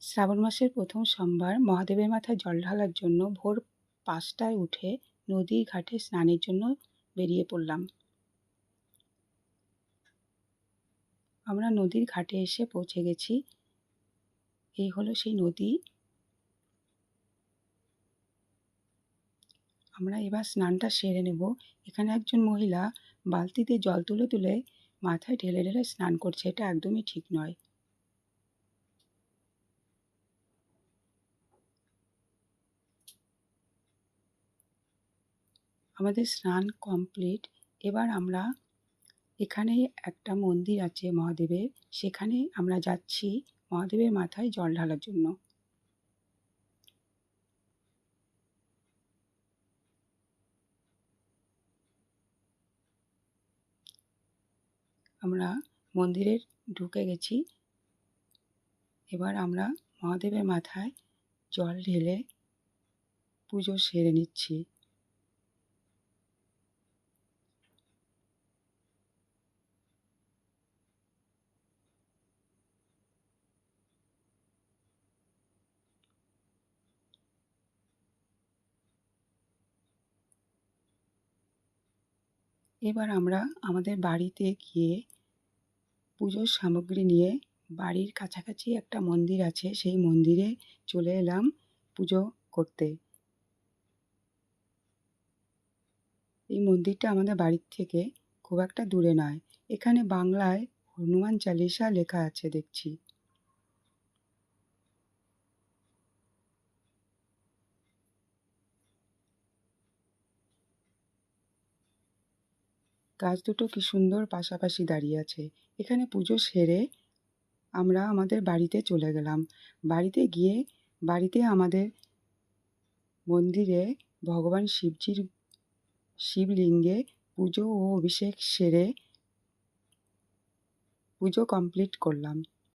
শ্রাবণ মাসের প্রথম সোমবার মহাদেবের মাথায় জল ঢালার জন্য ভোর ৫টায় উঠে নদীর ঘাটে স্নানের জন্য বেরিয়ে পড়লাম। আমরা নদীর ঘাটে এসে পৌঁছে গেছি। এই হলো সেই নদী। আমরা এবার স্নানটা সেরে নেব। এখানে একজন মহিলা বালতিতে জল তুলে তুলে মাথায় ঢেলে ঢেলে স্নান করছে। এটা একদমই ঠিক নয়। আমাদের স্নান কমপ্লিট। এবার আমরা এখানেই একটা মন্দির আছে মহাদেবের, সেখানে আমরা যাচ্ছি মহাদেবের মাথায় জল ঢালার জন্য। আমরা মন্দিরে ঢুকে গেছি। এবার আমরা মহাদেবের মাথায় জল ঢেলে পুজো সেরে নিচ্ছি। এবার আমরা আমাদের বাড়িতে গিয়ে পুজোর সামগ্রী নিয়ে বাড়ির কাছাকাছি একটা মন্দির আছে, সেই মন্দিরে চলে এলাম পুজো করতে। এই মন্দিরটা আমাদের বাড়ির থেকে খুব একটা দূরে নয়। এখানে বাংলায় হনুমান চালিসা লেখা আছে দেখছি। গাছ দুটো কি সুন্দর পাশাপাশি দাঁড়িয়ে আছে। এখানে পুজো সেরে আমরা আমাদের বাড়িতে চলে গেলাম। বাড়িতে গিয়ে বাড়িতে আমাদের মন্দিরে ভগবান শিবজির শিবলিঙ্গে পুজো ও অভিষেক সেরে পুজো কমপ্লিট করলাম।